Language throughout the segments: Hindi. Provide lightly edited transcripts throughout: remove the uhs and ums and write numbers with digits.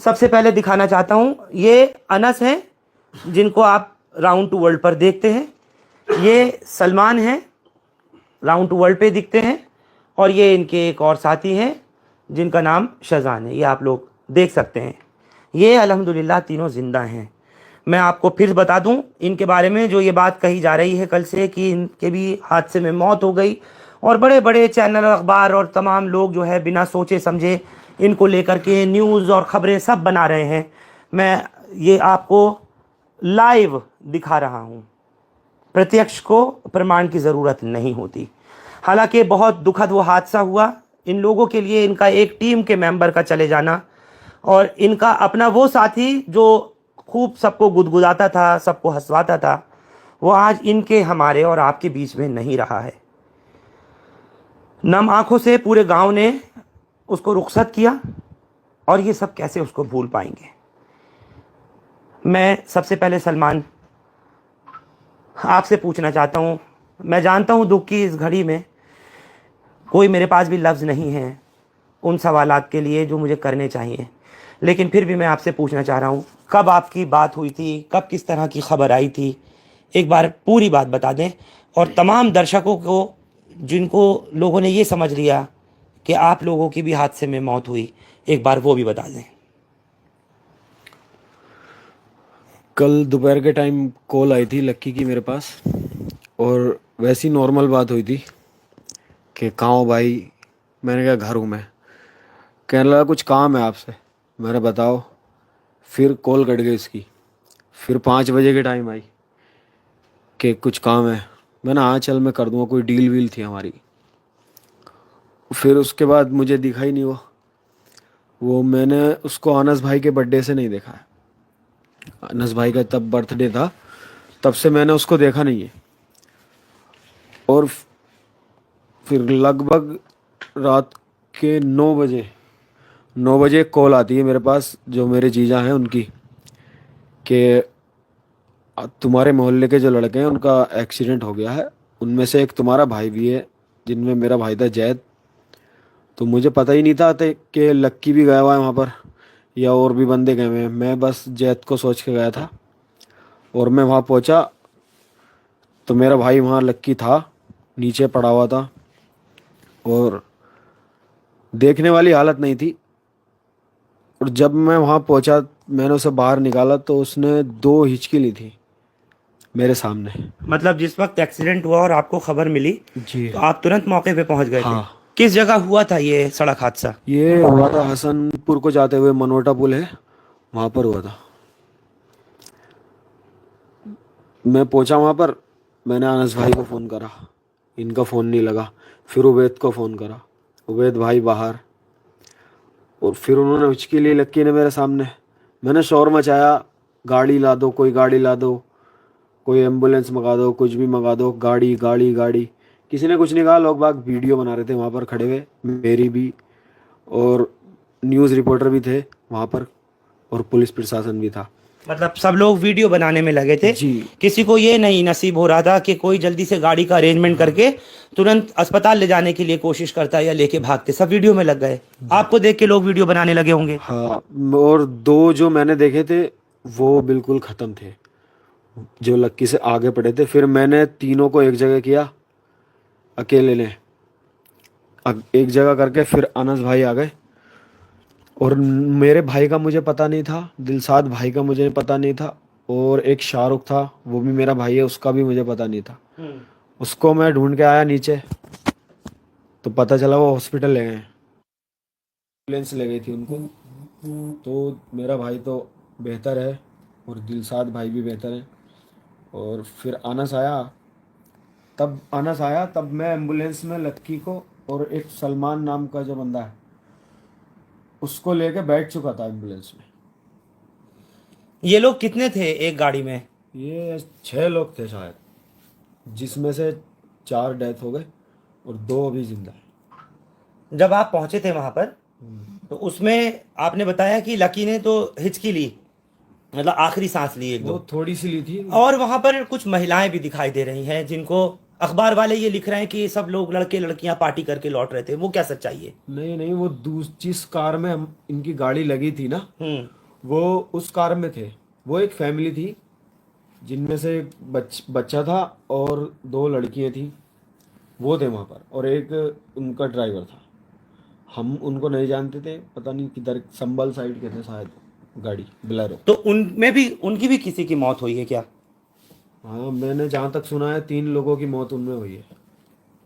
सबसे पहले दिखाना चाहता हूँ, ये अनस हैं जिनको आप राउंड टू वर्ल्ड पर देखते हैं, ये सलमान हैं राउंड टू वर्ल्ड पे दिखते हैं, और ये इनके एक और साथी हैं जिनका नाम शहजान है, ये आप लोग देख सकते हैं। ये अल्हम्दुलिल्लाह तीनों ज़िंदा हैं। मैं आपको फिर बता दूं इनके बारे में, जो ये बात कही जा रही है कल से कि इनके भी हादसे में मौत हो गई, और बड़े बड़े चैनल अखबार और तमाम लोग जो है बिना सोचे समझे इनको लेकर के न्यूज़ और ख़बरें सब बना रहे हैं। मैं ये आपको लाइव दिखा रहा हूँ, प्रत्यक्ष को प्रमाण की ज़रूरत नहीं होती। हालांकि बहुत दुखद वो हादसा हुआ इन लोगों के लिए, इनका एक टीम के मेंबर का चले जाना, और इनका अपना वो साथी जो खूब सबको गुदगुदाता था, सबको हंसवाता था, वो आज इनके, हमारे और आपके बीच में नहीं रहा है। नम आंखों से पूरे गांव ने उसको रुखसत किया, और ये सब कैसे उसको भूल पाएंगे। मैं सबसे पहले सलमान आपसे पूछना चाहता हूँ, मैं जानता हूँ दुख की इस घड़ी में कोई मेरे पास भी लफ्ज़ नहीं है उन सवालात के लिए जो मुझे करने चाहिए, लेकिन फिर भी मैं आपसे पूछना चाह रहा हूँ, कब आपकी बात हुई थी, कब किस तरह की खबर आई थी, एक बार पूरी बात बता दें, और तमाम दर्शकों को जिनको लोगों ने ये समझ लिया कि आप लोगों की भी हादसे में मौत हुई, एक बार वो भी बता दें। कल दोपहर के टाइम कॉल आई थी लक्की की मेरे पास, और वैसी नॉर्मल बात हुई थी कि कहाँ हो भाई। मैंने कहा घर हूँ मैं। कहने लगा कुछ काम है आपसे। मैंने बताओ। फिर कॉल कट गई इसकी। फिर 5 बजे के टाइम आई कि कुछ काम है। मैंने हाँ चल मैं कर दूँगा, कोई डील वील थी हमारी। फिर उसके बाद मुझे दिखा ही नहीं वो मैंने उसको अनस भाई के बर्थडे से नहीं देखा है। अनस भाई का तब बर्थडे था, तब से मैंने उसको देखा नहीं है। और फिर लगभग रात के 9 बजे कॉल आती है मेरे पास, जो मेरे जीजा हैं उनकी, कि तुम्हारे मोहल्ले के जो लड़के हैं उनका एक्सीडेंट हो गया है, उनमें से एक तुम्हारा भाई भी है, जिनमें मेरा भाई था जैद। तो मुझे पता ही नहीं था कि लक्की भी गया हुआ है वहाँ पर या और भी बंदे गए हुए हैं। मैं बस जैद को सोच के गया था, और मैं वहाँ पहुँचा तो मेरा भाई वहाँ लक्की था, नीचे पड़ा हुआ था, और देखने वाली हालत नहीं थी। और जब मैं वहाँ पहुँचा, मैंने उसे बाहर निकाला तो उसने 2 हिचकी ली थी मेरे सामने। मतलब जिस वक्त एक्सीडेंट हुआ और आपको खबर मिली जी तो आप तुरंत मौके पे पहुंच गए थे। हाँ। किस जगह हुआ था ये सड़क हादसा? ये हुआ था हसनपुर को जाते हुए, मनोटा पुल है वहाँ पर हुआ था। मैं पहुँचा वहाँ पर, मैंने अनस भाई को फ़ोन करा, इनका फ़ोन नहीं लगा। फिर उबैद को फ़ोन करा, उबैद भाई बाहर। और फिर उन्होंने हिचकी ली लक्की ने मेरे सामने। मैंने शोर मचाया, गाड़ी ला दो, कोई गाड़ी ला दो, कोई एम्बुलेंस मंगा दो, कुछ भी मंगा दो, गाड़ी गाड़ी गाड़ी। किसी ने कुछ नहीं कहा। लोग बाग वीडियो बना रहे थे वहाँ पर खड़े हुए, मेरी भी, और न्यूज़ रिपोर्टर भी थे वहाँ पर, और पुलिस प्रशासन भी था। मतलब सब लोग वीडियो बनाने में लगे थे। जी किसी को ये नहीं नसीब हो रहा था कि कोई जल्दी से गाड़ी का अरेंजमेंट करके तुरंत अस्पताल ले जाने के लिए कोशिश करता या लेके भागते, सब वीडियो में लग गए। आपको देख के लोग वीडियो बनाने लगे होंगे। हाँ। और 2 जो मैंने देखे थे वो बिल्कुल ख़त्म थे, जो लक्की से आगे पड़े थे। फिर मैंने तीनों को एक जगह किया अकेले ने, एक जगह करके। फिर अनस भाई आ गए, और मेरे भाई का मुझे पता नहीं था, दिलसाद भाई का मुझे पता नहीं था, और एक शाहरुख था, वो भी मेरा भाई है, उसका भी मुझे पता नहीं था। उसको मैं ढूंढ के आया नीचे, तो पता चला वो हॉस्पिटल ले गए, एम्बुलेंस ले गई थी उनको। तो मेरा भाई तो बेहतर है, और दिलसाद भाई भी बेहतर है। और फिर अनस आया तब मैं एम्बुलेंस में लक्की को और एक सलमान नाम का जो बंदा है उसको लेके बैठ चुका था एम्बुलेंस में। ये लोग कितने थे एक गाड़ी में? ये 6 लोग थे शायद, जिसमें से 4 डेथ हो गए और 2 अभी जिंदा है। जब आप पहुंचे थे वहां पर तो उसमें आपने बताया कि लकी ने तो हिचकी ली, मतलब आखिरी सांस ली एक वो दो, थोड़ी सी ली थी। और वहां पर कुछ महिलाएं भी दिखाई दे रही हैं जिनको अखबार वाले ये लिख रहे हैं कि सब लोग लड़के लड़कियां पार्टी करके लौट रहे थे। वो क्या सच्चाई है? नहीं नहीं, वो जिस कार में इनकी गाड़ी लगी थी ना, हम्म। वो उस कार में थे। वो एक फैमिली थी जिनमें से एक बच्चा था और 2 लड़कियां थी। वो थे वहाँ पर और एक उनका ड्राइवर था। हम उनको नहीं जानते थे, पता नहीं किधर संभल साइड के थे शायद, गाड़ी बोलेरो। तो उनमें भी उनकी भी किसी की मौत हुई है क्या? हाँ, मैंने जहाँ तक सुना है 3 लोगों की मौत उनमें हुई है।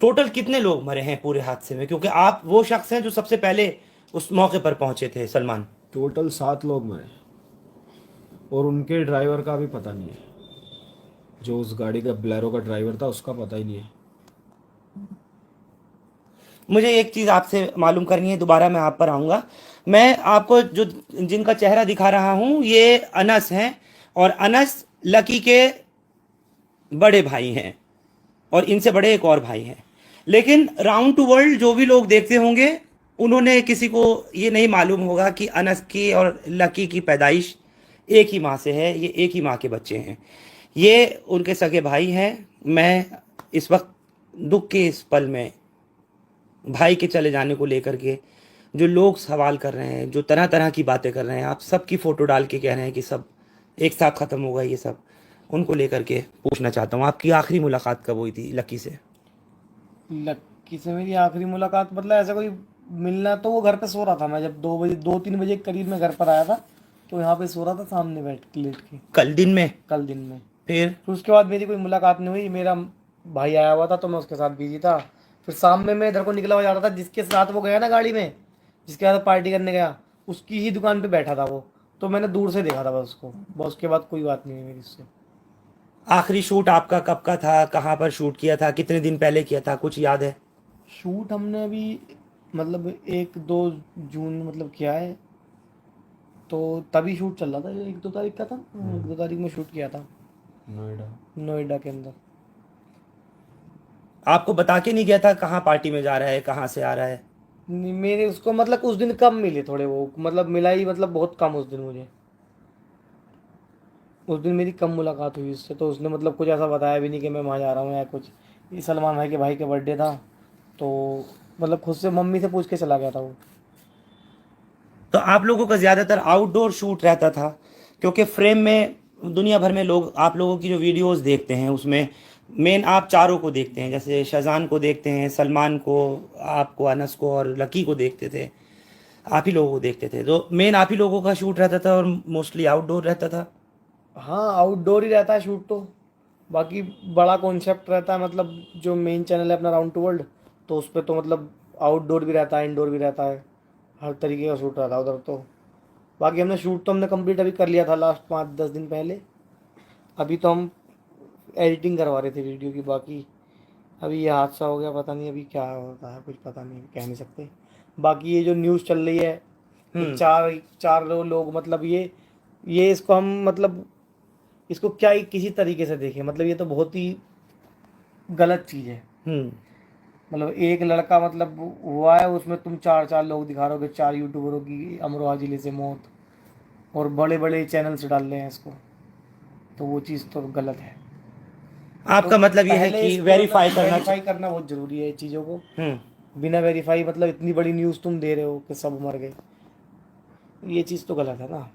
टोटल कितने लोग मरे हैं पूरे हादसे में, क्योंकि आप वो शख्स हैं जो सबसे पहले उस मौके पर पहुंचे थे सलमान। टोटल 7 लोग मरे और उनके ड्राइवर का भी पता नहीं है। जो उस गाड़ी का बोलेरो का ड्राइवर था उसका पता ही नहीं है। मुझे एक चीज़ आपसे मालूम करनी है, दोबारा मैं आप पर आऊँगा। मैं आपको जो जिनका चेहरा दिखा रहा हूँ ये अनस हैं, और अनस लकी के बड़े भाई हैं, और इनसे बड़े एक और भाई हैं। लेकिन राउंड टू वर्ल्ड जो भी लोग देखते होंगे उन्होंने किसी को ये नहीं मालूम होगा कि अनस की और लकी की पैदाइश एक ही माँ से है, ये एक ही माँ के बच्चे हैं, ये उनके सगे भाई हैं। मैं इस वक्त दुख के इस पल में भाई के चले जाने को लेकर के जो लोग सवाल कर रहे हैं, जो तरह तरह की बातें कर रहे हैं, आप सबकी फ़ोटो डाल के कह रहे हैं कि सब एक साथ ख़त्म होगा, ये सब उनको लेकर के पूछना चाहता हूँ, आपकी आखिरी मुलाकात कब हुई थी लकी से? लक्की से मेरी आखिरी मुलाकात मतलब ऐसा कोई मिलना, तो वो घर पे सो रहा था। मैं जब 2 बजे 2-3 बजे के करीब में घर पर आया था तो यहाँ पे सो रहा था सामने बैठ के लेट के, कल दिन में? कल दिन में। फिर? फिर उसके बाद मेरी कोई मुलाकात नहीं हुई। मेरा भाई आया हुआ था तो मैं उसके साथ बिजी था। फिर शाम में मैं इधर को निकला हुआ जा रहा था, जिसके साथ वो गया ना गाड़ी में, जिसके साथ पार्टी करने गया, उसकी ही दुकान पे बैठा था वो। तो मैंने दूर से देखा था बस उसको, बस उसके बाद कोई बात नहीं हुई मेरी उससे। आखिरी शूट आपका कब का था, कहाँ पर शूट किया था, कितने दिन पहले किया था, कुछ याद है? शूट हमने अभी मतलब 1-2 जून मतलब किया है, तो तभी शूट चल रहा था। 1-2 तारीख का था, 1-2 तारीख में शूट किया था नोएडा। नोएडा के अंदर। आपको बता के नहीं गया था कहाँ पार्टी में जा रहा है, कहाँ से आ रहा है? मेरे उसको मतलब उस दिन कम मिले थोड़े, वो मतलब मिला ही मतलब बहुत कम उस दिन मुझे। उस दिन मेरी कम मुलाकात हुई उससे, तो उसने मतलब कुछ ऐसा बताया भी नहीं कि मैं वहाँ जा रहा हूँ या कुछ। ये सलमान भाई के बर्थडे था तो मतलब खुद से मम्मी से पूछ के चला गया था वो। तो आप लोगों का ज़्यादातर आउटडोर शूट रहता था, क्योंकि फ्रेम में दुनिया भर में लोग आप लोगों की जो वीडियोस देखते हैं उसमें मेन आप चारों को देखते हैं, जैसे शाहजान को देखते हैं, सलमान को, आपको, अनस को और लकी को देखते थे, आप ही लोगों को देखते थे। तो मेन आप ही लोगों का शूट रहता था और मोस्टली आउटडोर रहता था। हाँ, आउटडोर ही रहता है शूट तो। बाकी बड़ा कॉन्सेप्ट रहता है, मतलब जो मेन चैनल है अपना राउंड टू वर्ल्ड, तो उस पर तो मतलब आउटडोर भी रहता है, इंडोर भी रहता है, हर तरीके का शूट रहता है उधर तो। बाकी हमने शूट तो हमने कंप्लीट अभी कर लिया था लास्ट 5-10 दिन पहले। अभी तो हम एडिटिंग करवा रहे थे वीडियो की। बाकी अभी ये हादसा हो गया, पता नहीं अभी क्या होता है, कुछ पता नहीं, कह नहीं सकते। बाकी ये जो न्यूज़ चल रही है कि चार चार लोग मतलब ये इसको हम मतलब इसको क्या ही किसी तरीके से देखें, मतलब ये तो बहुत ही गलत चीज़ है। हम्म। मतलब एक लड़का मतलब हुआ है, उसमें तुम 4-4 लोग दिखा रहे हो कि 4 यूट्यूबरों की अमरोहा जिले से मौत, और बड़े बड़े चैनल से डाल रहे हैं इसको, तो वो चीज़ तो गलत है। तो आपका मतलब यह है पहले कि इसको वेरीफाई मतलब करना वेरीफाई करना बहुत ज़रूरी है चीज़ों को। हम्म। बिना वेरीफाई मतलब इतनी बड़ी न्यूज़ तुम दे रहे हो कि सब मर गए, ये चीज़ तो गलत है ना।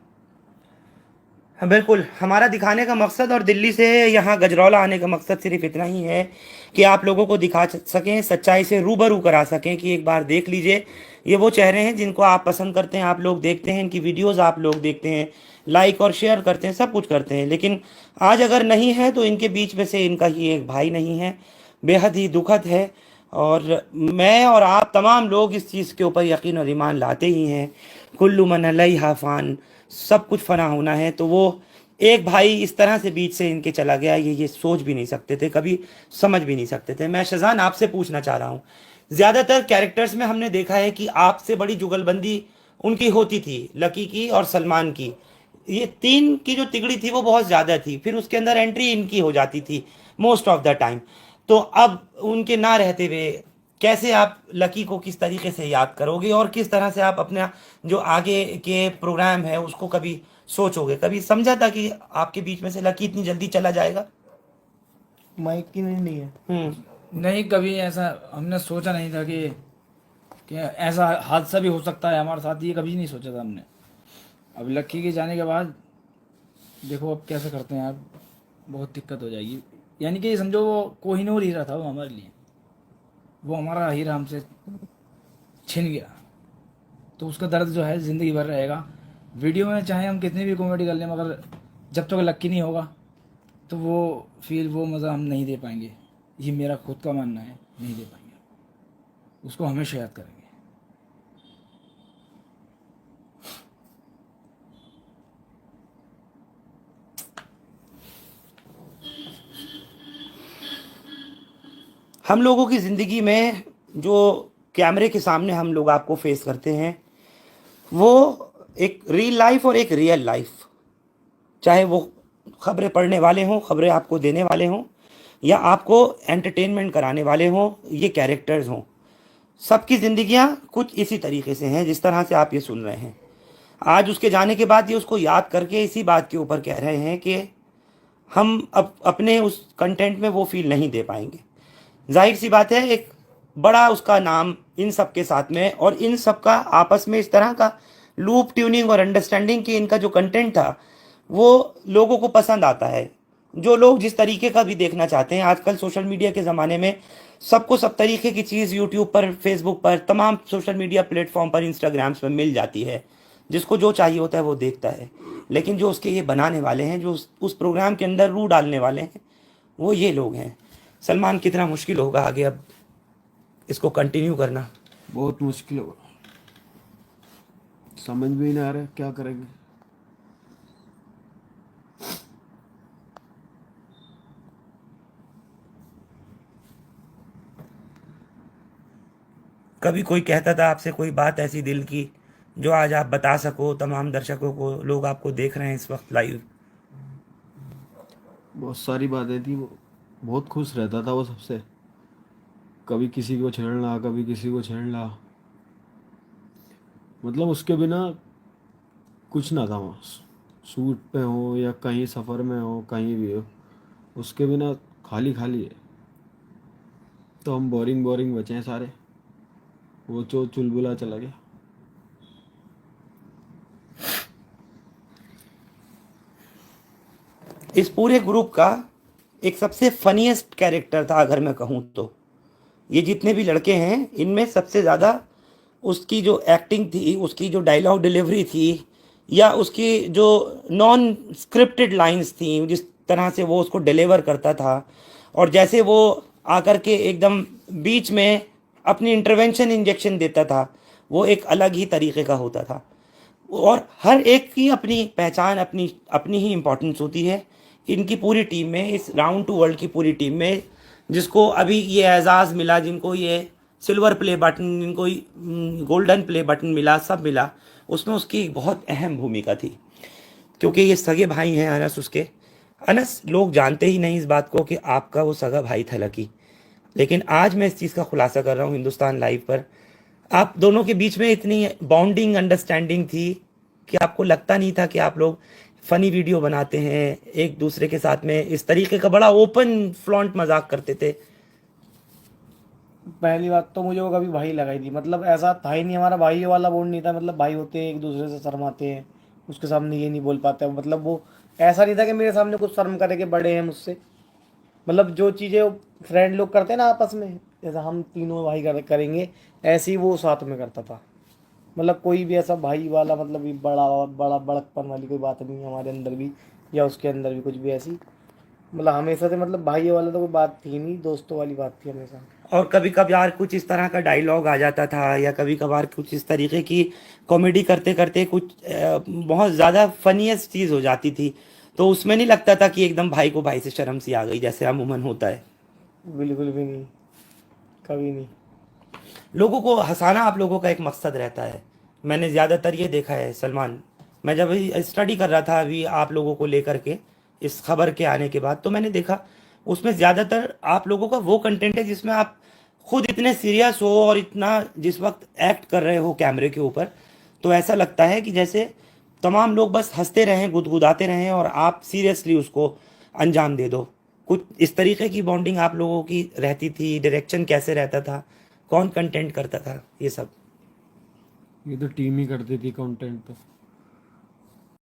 हाँ बिल्कुल, हमारा दिखाने का मकसद और दिल्ली से यहाँ गजरौला आने का मकसद सिर्फ इतना ही है कि आप लोगों को दिखा सकें, सच्चाई से रूबरू करा सकें कि एक बार देख लीजिए, ये वो चेहरे हैं जिनको आप पसंद करते हैं, आप लोग देखते हैं, इनकी वीडियोस आप लोग देखते हैं, लाइक और शेयर करते हैं, सब कुछ करते हैं, लेकिन आज अगर नहीं है तो इनके बीच में से इनका ही एक भाई नहीं है। बेहद ही दुखद है, और मैं और आप तमाम लोग इस चीज़ के ऊपर यकीन और ईमान लाते ही हैं, कुल्लु मन अलैहा फ़ान, सब कुछ फना होना है। तो वो एक भाई इस तरह से बीच से इनके चला गया, ये सोच भी नहीं सकते थे, कभी समझ भी नहीं सकते थे। मैं शाहजान आपसे पूछना चाह रहा हूँ, ज़्यादातर कैरेक्टर्स में हमने देखा है कि आपसे बड़ी जुगलबंदी उनकी होती थी, लकी की और सलमान की। ये तीन की जो तिगड़ी थी वो बहुत ज़्यादा थी, फिर उसके अंदर एंट्री इनकी हो जाती थी मोस्ट ऑफ द टाइम। तो अब उनके ना रहते हुए कैसे आप लकी को किस तरीके से याद करोगे, और किस तरह से आप अपना जो आगे के प्रोग्राम है उसको कभी सोचोगे, कभी समझा था कि आपके बीच में से लकी इतनी जल्दी चला जाएगा? माइक की नहीं है। नहीं, कभी ऐसा हमने सोचा नहीं था कि ऐसा हादसा भी हो सकता है हमारे साथ, ये कभी नहीं सोचा था हमने। अब लक्की के जाने के बाद देखो अब कैसे करते हैं आप, बहुत दिक्कत हो जाएगी। यानी कि समझो वो कोहिनूर हीरा था वो हमारे लिए, वो हमारा हीरा हमसे छिन गया, तो उसका दर्द जो है ज़िंदगी भर रहेगा। वीडियो में चाहे हम कितनी भी कॉमेडी कर लें, मगर जब तक लक्की नहीं होगा तो वो फील, वो मज़ा हम नहीं दे पाएंगे। ये मेरा खुद का मानना है, नहीं दे पाएंगे, उसको हमेशा याद करेंगे। हम लोगों की ज़िंदगी में जो कैमरे के सामने हम लोग आपको फेस करते हैं, वो एक रियल लाइफ और एक रियल लाइफ, चाहे वो खबरें पढ़ने वाले हों, खबरें आपको देने वाले हों, या आपको एंटरटेनमेंट कराने वाले हों, ये कैरेक्टर्स हों, सबकी ज़िंदगियां कुछ इसी तरीके से हैं जिस तरह से आप ये सुन रहे हैं। आज उसके जाने के बाद ये उसको याद करके इसी बात के ऊपर कह रहे हैं कि हम अब अपने उस कंटेंट में वो फील नहीं दे पाएंगे। जाहिर सी बात है, एक बड़ा उसका नाम इन सब के साथ में, और इन सब का आपस में इस तरह का लूप ट्यूनिंग और अंडरस्टैंडिंग कि इनका जो कंटेंट था वो लोगों को पसंद आता है। जो लोग जिस तरीके का भी देखना चाहते हैं, आजकल सोशल मीडिया के ज़माने में सबको सब तरीके की चीज़ यूट्यूब पर, फेसबुक पर, तमाम सोशल मीडिया प्लेटफॉर्म पर, इंस्टाग्राम्स पर मिल जाती है। जिसको जो चाहिए होता है वो देखता है। लेकिन जो उसके ये बनाने वाले हैं, जो उस प्रोग्राम के अंदर रूह डालने वाले हैं, वो ये लोग हैं। सलमान, कितना मुश्किल होगा आगे अब इसको कंटिन्यू करना। बहुत मुश्किल होगा, समझ में ही नहीं आ रहा है क्या करेंगे। कभी कोई कहता था आपसे कोई बात ऐसी दिल की जो आज आप बता सको तमाम दर्शकों को, लोग आपको देख रहे हैं इस वक्त लाइव? बहुत सारी बातें थी, वो बहुत खुश रहता था वो सबसे, कभी किसी को छेड़ना, कभी किसी को छेड़ना, मतलब उसके बिना कुछ ना था वहाँ। शूट पे हो या कहीं सफ़र में हो, कहीं भी हो, उसके बिना खाली खाली है। तो हम बोरिंग बोरिंग बचे हैं सारे, वो जो चुलबुला चला गया। इस पूरे ग्रुप का एक सबसे फनीएस्ट कैरेक्टर था अगर मैं कहूँ तो। ये जितने भी लड़के हैं इनमें सबसे ज़्यादा उसकी जो एक्टिंग थी, उसकी जो डायलॉग डिलीवरी थी, या उसकी जो नॉन स्क्रिप्टेड लाइंस थी, जिस तरह से वो उसको डिलीवर करता था, और जैसे वो आकर के एकदम बीच में अपनी इंटरवेंशन इंजेक्शन देता था, वो एक अलग ही तरीके का होता था। और हर एक की अपनी पहचान, अपनी अपनी ही इम्पोर्टेंस होती है। इनकी पूरी टीम में, इस राउंड टू वर्ल्ड की पूरी टीम में, जिसको अभी ये एजाज़ मिला, जिनको ये सिल्वर प्ले बटन, जिनको गोल्डन प्ले बटन मिला, सब मिला, उसमें उसकी एक बहुत अहम भूमिका थी। क्योंकि ये सगे भाई हैं अनस उसके। अनस, लोग जानते ही नहीं इस बात को कि आपका वो सगा भाई था लकी, लेकिन आज मैं इस चीज़ का खुलासा कर रहा हूँ हिंदुस्तान लाइव पर। आप दोनों के बीच में इतनी बॉन्डिंग, अंडरस्टैंडिंग थी कि आपको लगता नहीं था कि आप लोग फ़नी वीडियो बनाते हैं, एक दूसरे के साथ में इस तरीके का बड़ा ओपन फ्लॉन्ट मजाक करते थे। पहली बात तो मुझे वो कभी भाई लगाई थी, मतलब ऐसा था ही नहीं, हमारा भाई वाला बॉन्ड नहीं था। मतलब भाई होते हैं एक दूसरे से शर्माते हैं, उसके सामने ये नहीं बोल पाते। मतलब वो ऐसा नहीं था कि मेरे सामने कुछ शर्म करे कि बड़े हैं मुझसे। मतलब जो चीज़ें फ्रेंड लोग करते हैं ना आपस में, जैसा हम तीनों भाई करेंगे, ऐसे ही वो साथ में करता था। मतलब कोई भी ऐसा भाई वाला, मतलब ये बड़ा बड़ा बड़कपन वाली कोई बात नहीं हमारे अंदर भी, या उसके अंदर भी कुछ भी ऐसी, मतलब हमेशा से, मतलब भाई वाला तो कोई बात थी नहीं, दोस्तों वाली बात थी हमेशा। और कभी कभार कुछ इस तरह का डायलॉग आ जाता था, या कभी कभार कुछ इस तरीके की कॉमेडी करते करते कुछ बहुत ज़्यादा फनीएस्ट चीज़ हो जाती थी, तो उसमें नहीं लगता था कि एकदम भाई को भाई से शर्म सी आ गई, जैसे अमूमन होता है। बिल्कुल भी नहीं, कभी नहीं। लोगों को हंसाना आप लोगों का एक मकसद रहता है। मैंने ज़्यादातर ये देखा है सलमान, मैं जब स्टडी कर रहा था अभी आप लोगों को लेकर के इस खबर के आने के बाद, तो मैंने देखा उसमें ज़्यादातर आप लोगों का वो कंटेंट है जिसमें आप खुद इतने सीरियस हो और इतना जिस वक्त एक्ट कर रहे हो कैमरे के ऊपर, तो ऐसा लगता है कि जैसे तमाम लोग बस हंसते रहें, गुदगुदाते रहें, और आप सीरियसली उसको अंजाम दे दो। कुछ इस तरीके की बॉन्डिंग आप लोगों की रहती थी? डायरेक्शन कैसे रहता था? कौन कंटेंट करता था? ये सब ये तो टीम ही करती थी कंटेंट तो।